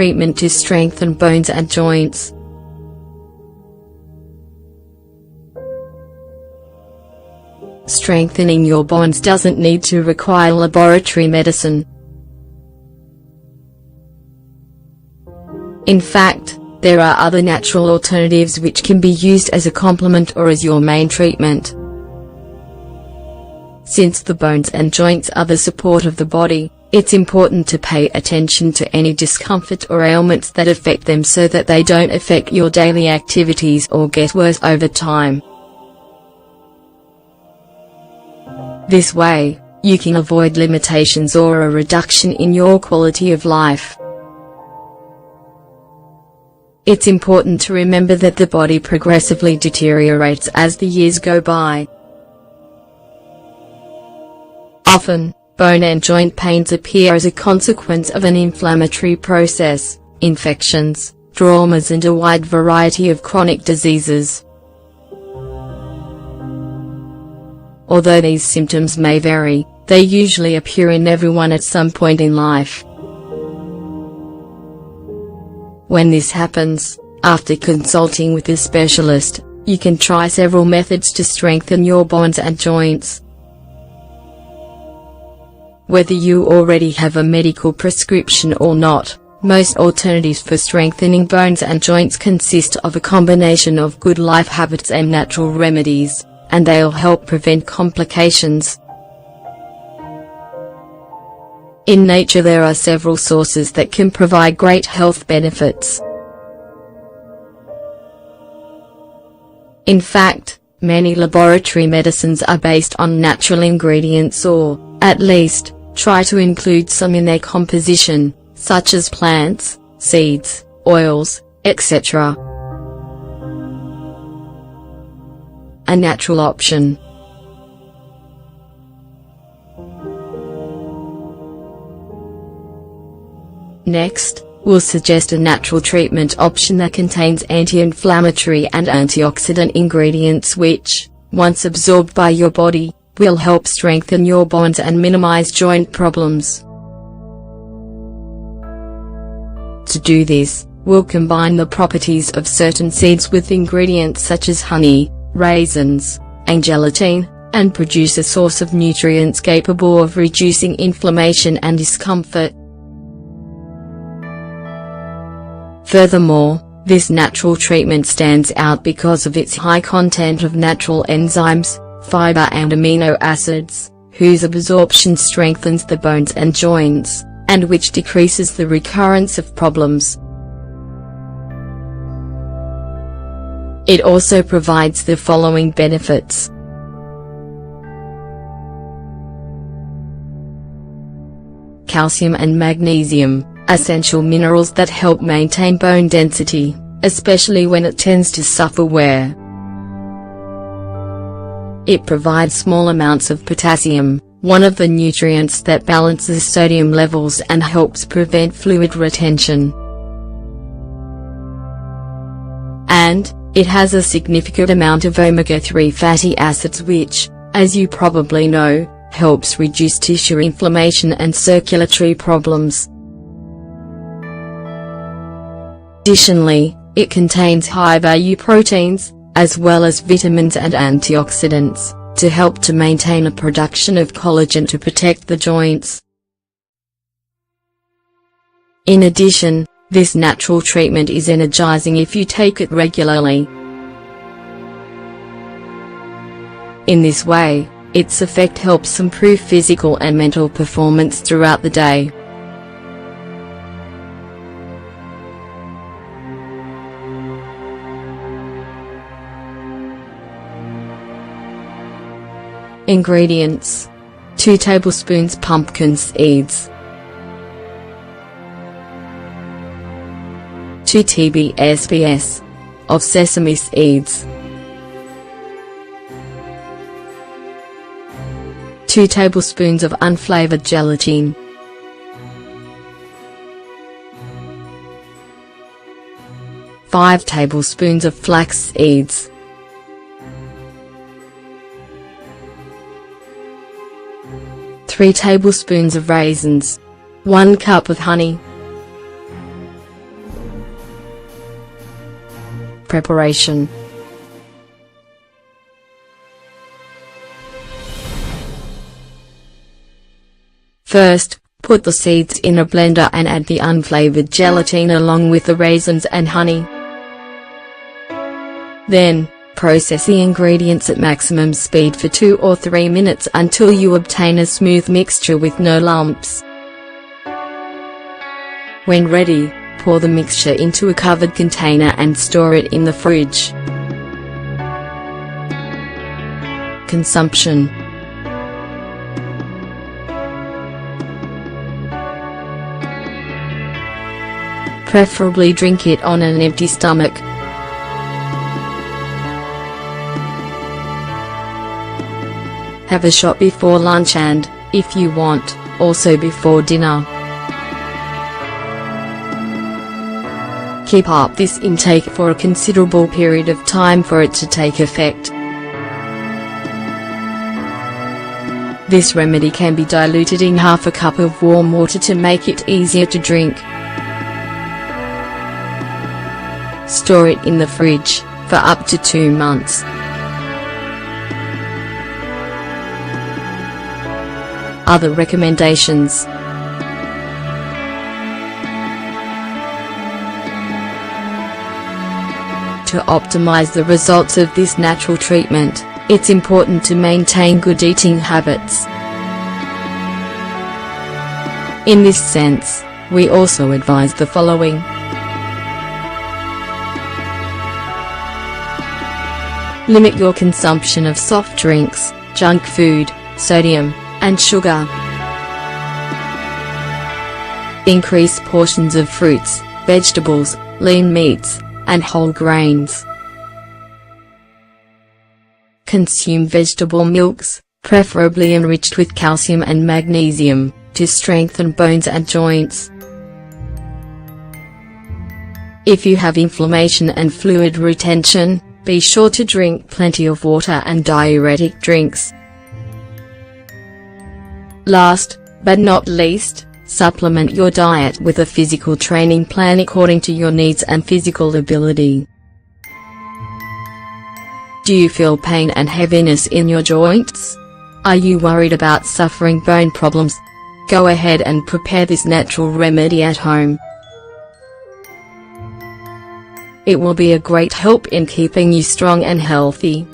treatment to strengthen bones and joints. Strengthening your bones doesn't need to require laboratory medicine. In fact, there are other natural alternatives which can be used as a complement or as your main treatment. Since the bones and joints are the support of the body, it's important to pay attention to any discomfort or ailments that affect them so that they don't affect your daily activities or get worse over time. This way, you can avoid limitations or a reduction in your quality of life. It's important to remember that the body progressively deteriorates as the years go by. Often, bone and joint pains appear as a consequence of an inflammatory process, infections, traumas and a wide variety of chronic diseases. Although these symptoms may vary, they usually appear in everyone at some point in life. When this happens, after consulting with a specialist, you can try several methods to strengthen your bones and joints. Whether you already have a medical prescription or not, most alternatives for strengthening bones and joints consist of a combination of good life habits and natural remedies, and they'll help prevent complications. In nature there are several sources that can provide great health benefits. In fact, many laboratory medicines are based on natural ingredients or, at least, try to include some in their composition, such as plants, seeds, oils, etc. A natural option. Next, we'll suggest a natural treatment option that contains anti-inflammatory and antioxidant ingredients which, once absorbed by your body, will help strengthen your bones and minimize joint problems. To do this, we'll combine the properties of certain seeds with ingredients such as honey, raisins, and gelatin, and produce a source of nutrients capable of reducing inflammation and discomfort. Furthermore, this natural treatment stands out because of its high content of natural enzymes, fiber and amino acids, whose absorption strengthens the bones and joints, and which decreases the recurrence of problems. It also provides the following benefits. Calcium and magnesium, essential minerals that help maintain bone density, especially when it tends to suffer wear. It provides small amounts of potassium, one of the nutrients that balances sodium levels and helps prevent fluid retention. And, it has a significant amount of omega-3 fatty acids which, as you probably know, helps reduce tissue inflammation and circulatory problems. Additionally, it contains high-value proteins, as well as vitamins and antioxidants, to help to maintain a production of collagen to protect the joints. In addition, this natural treatment is energizing if you take it regularly. In this way, its effect helps improve physical and mental performance throughout the day. Ingredients: 2 tablespoons pumpkin seeds, 2 tablespoons of sesame seeds, 2 tablespoons of unflavored gelatin, 5 tablespoons of flax seeds, 3 tablespoons of raisins, 1 cup of honey, Preparation. First, put the seeds in a blender and add the unflavored gelatin along with the raisins and honey. Then, process the ingredients at maximum speed for 2 or 3 minutes until you obtain a smooth mixture with no lumps. When ready, pour the mixture into a covered container and store it in the fridge. Consumption. Preferably drink it on an empty stomach. Have a shot before lunch and, if you want, also before dinner. Keep up this intake for a considerable period of time for it to take effect. This remedy can be diluted in half a cup of warm water to make it easier to drink. Store it in the fridge for up to 2 months. Other recommendations. To optimize the results of this natural treatment, it's important to maintain good eating habits. In this sense, we also advise the following. Limit your consumption of soft drinks, junk food, sodium, and sugar. Increase portions of fruits, vegetables, lean meats, and whole grains. Consume vegetable milks, preferably enriched with calcium and magnesium, to strengthen bones and joints. If you have inflammation and fluid retention, be sure to drink plenty of water and diuretic drinks. Last, but not least, supplement your diet with a physical training plan according to your needs and physical ability. Do you feel pain and heaviness in your joints? Are you worried about suffering bone problems? Go ahead and prepare this natural remedy at home. It will be a great help in keeping you strong and healthy.